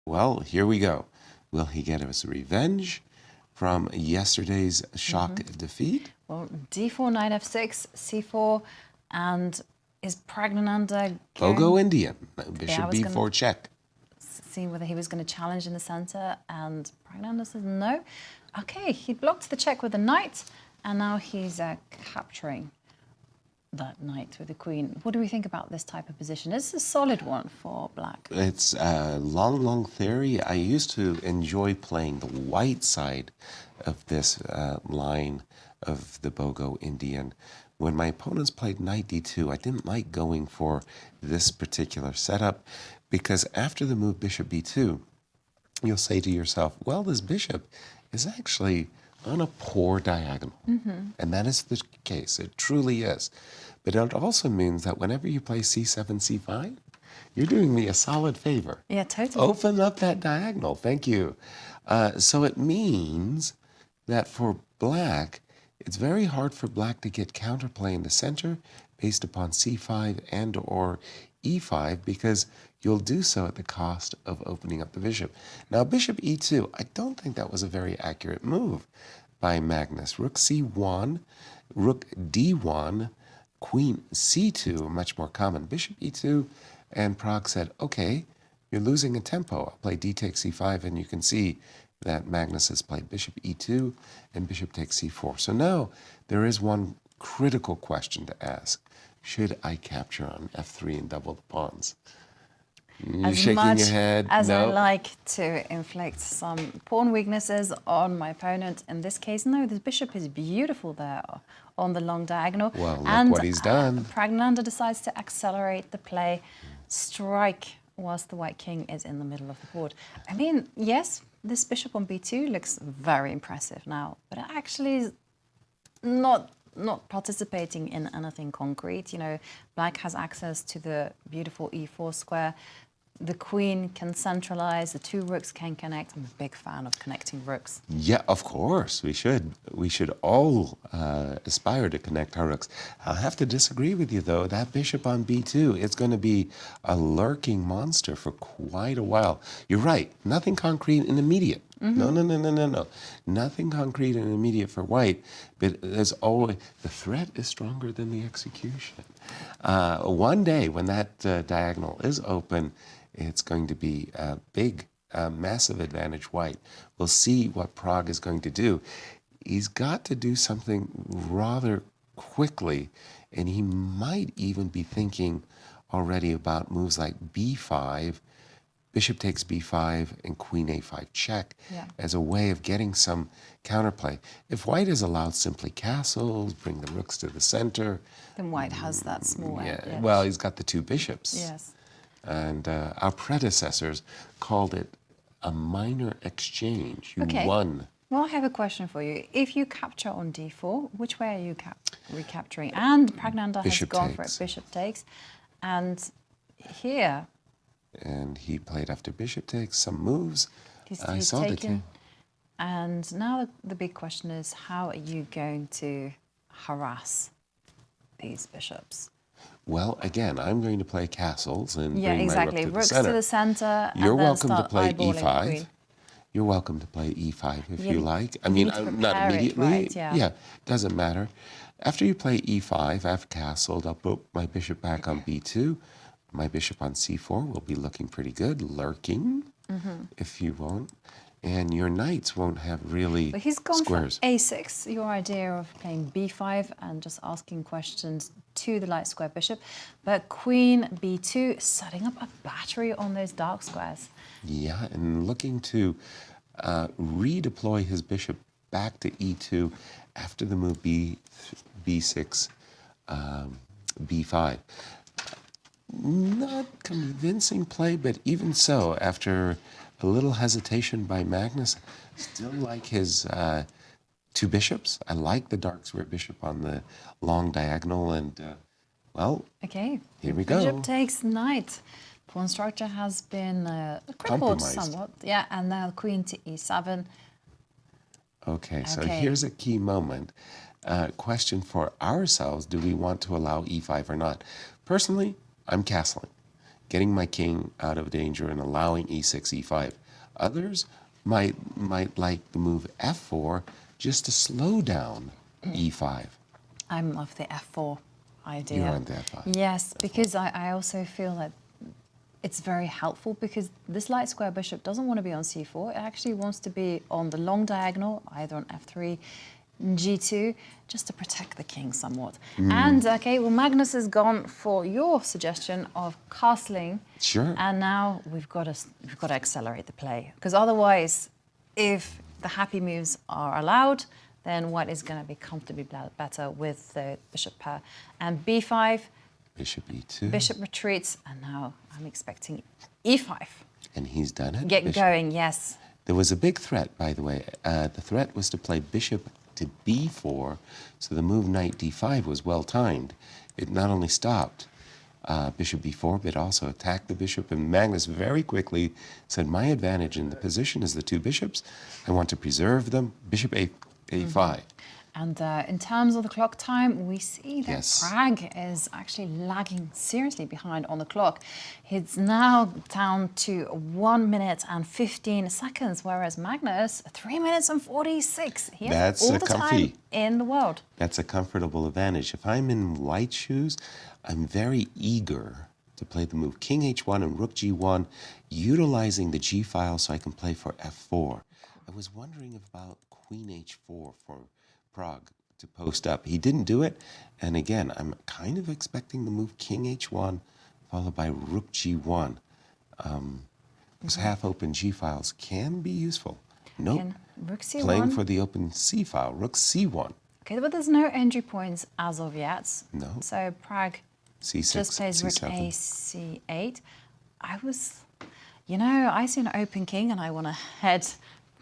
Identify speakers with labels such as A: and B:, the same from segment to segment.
A: Well, here we go. Will he get his revenge from yesterday's shock defeat?
B: Well, d4, knight f6, c4, and is Praggnanandhaa
A: Bogo Indian. Bishop
B: I was
A: b4 check.
B: see whether he was going to challenge in the center, and Praggnanandhaa says no. Okay, he blocked the check with the knight, and now he's capturing that knight with the queen. What do we think about this type of position? It's a solid one for black.
A: It's a long theory. I used to enjoy playing the white side of this line of the Bogo Indian. When my opponents played knight d2, I didn't like going for this particular setup because after the move bishop b2, you'll say to yourself, well, this bishop is actually on a poor diagonal. And that is the case. It truly is. But it also means that whenever you play c7, c5, you're doing me a solid favor.
B: Yeah, totally.
A: Open up that diagonal. Thank you. So it means that for black, it's very hard for black to get counterplay in the center based upon c5 and or e5 because you'll do so at the cost of opening up the bishop. Now, bishop e2, I don't think that was a very accurate move by Magnus. Rook c1, rook d1, queen c2, much more common. Bishop e2, and Pragg said, okay, you're losing a tempo. I'll play d takes c5, and you can see that Magnus has played bishop e2 and bishop takes c4. So now there is one critical question to ask. Should I capture on f3 and double the pawns? You're shaking your head.
B: As
A: no.
B: I like to inflict some pawn weaknesses on my opponent, in this case, no, the bishop is beautiful there on the long diagonal.
A: Well, look what he's done.
B: Praggnanandhaa decides to accelerate the play, strike whilst the white king is in the middle of the board. I mean, yes, this bishop on b2 looks very impressive now, but it actually is not participating in anything concrete. You know, black has access to the beautiful e4 square. The queen can centralize, the two rooks can connect. I'm a big fan of connecting rooks.
A: Yeah, of course, we should. We should all aspire to connect our rooks. I'll have to disagree with you, though. That bishop on b2, it's going to be a lurking monster for quite a while. You're right, nothing concrete and immediate. No. Nothing concrete and immediate for white, but there's always, the threat is stronger than the execution. One day when that diagonal is open, it's going to be a big, massive advantage white. We'll see what Pragg is going to do. He's got to do something rather quickly, and he might even be thinking already about moves like b5, bishop takes b5, and queen a5 check as a way of getting some counterplay. If white is allowed simply castles, bring the rooks to the center.
B: Then white has that small edge.
A: Well, he's got the two bishops.
B: Yes.
A: And our predecessors called it a minor exchange. You won.
B: Well, I have a question for you. If you capture on d4, which way are you recapturing? And Praggnanandhaa has gone for it. Bishop takes. And here...
A: And he played after bishop takes some moves. I saw the two.
B: And now the big question is, how are you going to harass these bishops?
A: Well, again, I'm going to play castles and bring my rook to
B: rooks
A: the center.
B: To the center.
A: You're
B: and
A: welcome
B: then
A: to play
B: e5.
A: e5. You're welcome to play e5 if you like. I mean, not immediately.
B: Right, yeah,
A: doesn't matter. After you play e5, I've castled. I'll put my bishop back on b2. My bishop on c4 will be looking pretty good, lurking, if you won't. And your knights won't have really
B: But he's gone
A: squares.
B: for a6, your idea of playing b5 and just asking questions to the light square bishop. But queen b2, setting up a battery on those dark squares.
A: Yeah, and looking to redeploy his bishop back to e2 after the move b6, b5. Not convincing play, but even so, after a little hesitation by Magnus, still like his two bishops. I like the dark square bishop on the long diagonal, and well,
B: okay,
A: here we go.
B: Bishop takes knight. Pawn structure has been crippled somewhat. Yeah, and now queen to e7.
A: Okay, so here's a key moment. Question for ourselves, do we want to allow e5 or not? Personally, I'm castling. getting my king out of danger and allowing e6, e5. Others might like the move f4 just to slow down e5.
B: I'm of the f4 idea.
A: You're on the f5.
B: Yes, because I also feel that it's very helpful because this light square bishop doesn't want to be on c4. It actually wants to be on the long diagonal, either on f3, g2, just to protect the king somewhat. And okay, well, Magnus has gone for your suggestion of castling.
A: Sure.
B: And now we've got to accelerate the play, because otherwise, if the happy moves are allowed, then white is going to be comfortably better with the bishop pair. And b5,
A: Bishop e2.
B: bishop retreats, and now I'm expecting e5.
A: And he's done it.
B: Get
A: Bishop.
B: going, yes.
A: There was a big threat, by the way. The threat was to play bishop to b4, so the move knight d5 was well timed. It not only stopped bishop b4, but also attacked the bishop, and Magnus very quickly said, my advantage in the position is the two bishops. I want to preserve them. Bishop a5.
B: And in terms of the clock time, we see that
A: Yes.
B: Pragg is actually lagging seriously behind on the clock. It's now down to 1 minute and 15 seconds, whereas Magnus, 3 minutes and 46. He has
A: That's
B: all
A: a
B: the
A: comfy.
B: time in the world.
A: That's a comfortable advantage. If I'm in white shoes, I'm very eager to play the move king h1 and rook g1, utilizing the g file so I can play for f4. I was wondering about queen h4 for Pragg to post up. He didn't do it, and again, I'm kind of expecting the move king h1 followed by rook g1. Those half-open g files can be useful. Nope.
B: Can rook c1.
A: Playing for the open c file, rook c1.
B: Okay, but there's no entry points as of yet.
A: No.
B: So Pragg
A: c6,
B: just plays rook
A: c7.
B: a c8. I see an open king and I want to head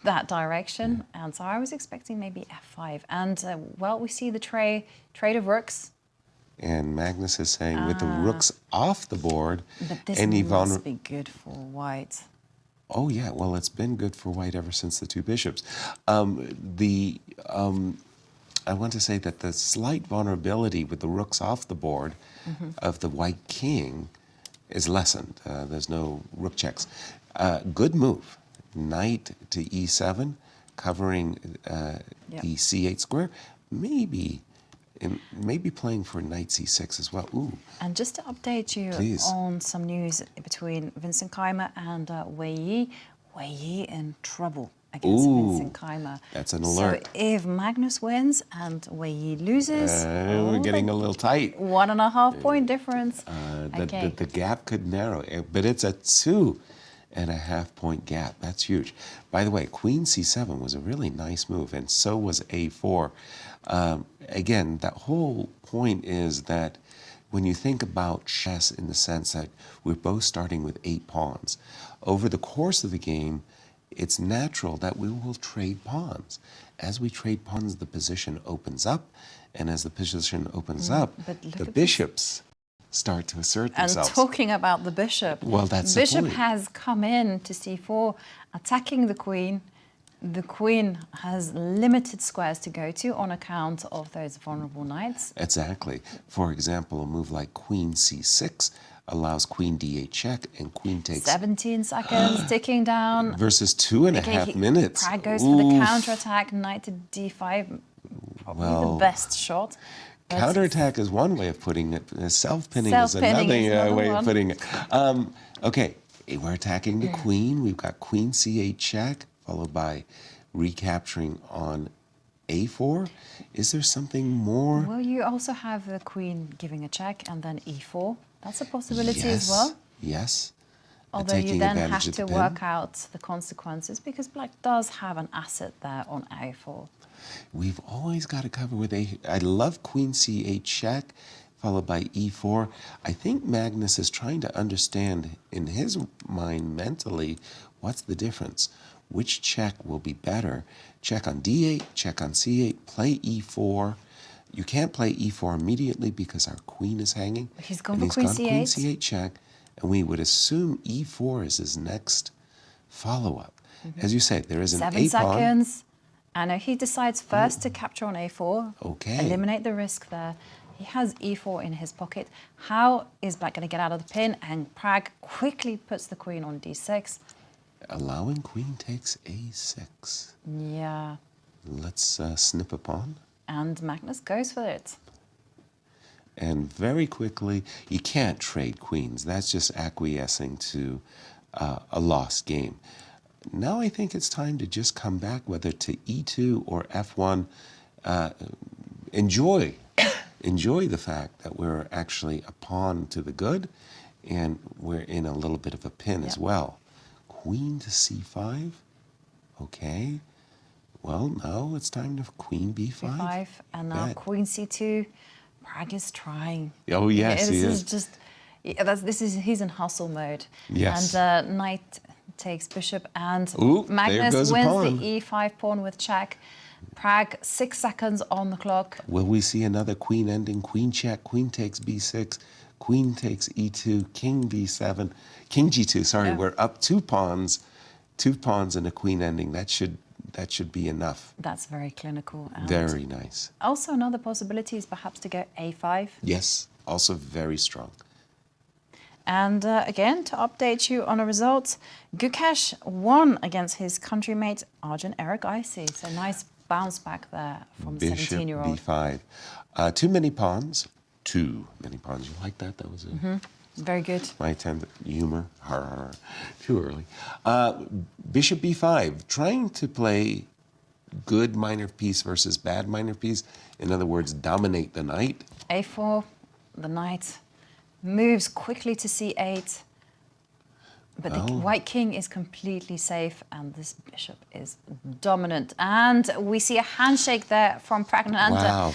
B: that direction. And so I was expecting maybe f5. And, well, we see the trade of rooks.
A: And Magnus is saying with the rooks off the board,
B: But this
A: any
B: must be good for white.
A: Oh yeah, well it's been good for white ever since the two bishops. I want to say that the slight vulnerability with the rooks off the board of the white king is lessened. There's no rook checks. Good move. Knight to e7, covering the c8 square. Maybe playing for knight c6 as well. Ooh.
B: And just to update you
A: Please.
B: on some news between Vincent Keimer and Wei Yi. Wei Yi in trouble against Vincent Keimer.
A: That's an alert.
B: So if Magnus wins and Wei Yi loses,
A: We're getting a little tight.
B: 1.5 point difference.
A: The gap could narrow, but it's a 2.5 point gap. That's huge. By the way, queen c7 was a really nice move, and so was a4. Again, that whole point is that when you think about chess in the sense that we're both starting with 8 pawns, over the course of the game, it's natural that we will trade pawns. As we trade pawns, the position opens up, and as the position opens up, the bishops start to assert themselves.
B: And talking about the bishop,
A: Well, that's the
B: bishop
A: point.
B: has come in to c4, attacking the queen. The queen has limited squares to go to on account of those vulnerable knights.
A: Exactly. For example, a move like queen c6 allows queen d8 check, and queen takes
B: 17 seconds, ticking down.
A: versus 2.5 minutes.
B: Pragg goes for the counterattack, knight to d5, probably the best shot. But
A: Counterattack is one way of putting it. Self-pinning is
B: Self-pinning is
A: another way
B: another
A: of putting it. Okay, we're attacking the queen. We've got queen c8 check, followed by recapturing on a4. Is there something more?
B: Well, you also have the queen giving a check and then e4. That's a possibility as well.
A: Yes.
B: Although you
A: Taking
B: then have
A: advantage of
B: to
A: the pin.
B: work out the consequences because black does have an asset there on a4.
A: We've always got to cover with I love queen c8 check, followed by e4. I think Magnus is trying to understand in his mind mentally what's the difference. Which check will be better? Check on d8, check on c8, play e4. You can't play e4 immediately because our queen is hanging.
B: He's gone
A: and
B: for queen
A: queen
B: c8.
A: c8 check, and we would assume e4 is his next follow-up. As you say, there is an
B: 7
A: a pawn.
B: seconds. And he decides first to capture on a4,
A: Okay.
B: eliminate the risk there. He has e4 in his pocket. How is black going to get out of the pin? And Pragg quickly puts the queen on d6.
A: Allowing queen takes a6.
B: Yeah.
A: Let's snip a pawn.
B: And Magnus goes for it.
A: And very quickly, you can't trade queens. That's just acquiescing to a lost game. Now I think it's time to just come back, whether to e2 or f1. Enjoy the fact that we're actually a pawn to the good, and we're in a little bit of a pin as well. Queen to c5. Okay. Well, now it's time to queen b5.
B: b5, and now queen c2. Pragg is trying.
A: Oh yes, he is.
B: He's in hustle mode.
A: Yes.
B: And knight takes bishop, and
A: Ooh, there
B: Magnus
A: goes a
B: wins
A: pawn.
B: the e5 pawn with check. Pragg 6 seconds on the clock.
A: Will we see another queen ending? Queen check, queen takes b6, queen takes e2, king b7, king g2. Sorry, we're up 2 pawns and a queen ending. That should be enough.
B: That's very clinical. And
A: Very nice.
B: also another possibility is perhaps to go a5.
A: Yes, also very strong.
B: And again, to update you on the results, Gukesh won against his countrymate Arjun Erigaisi. So nice bounce back there from
A: Bishop
B: 17-year-old.
A: b5. Too many pawns. Too many pawns. You like that? That was
B: Very good.
A: my attempt at humor. Too early. Bishop b5. Trying to play good minor piece versus bad minor piece. In other words, dominate the knight.
B: a4, the knight moves quickly to c8. But the white king is completely safe, and this bishop is dominant. And we see a handshake there from Praggnanandhaa.
A: Wow.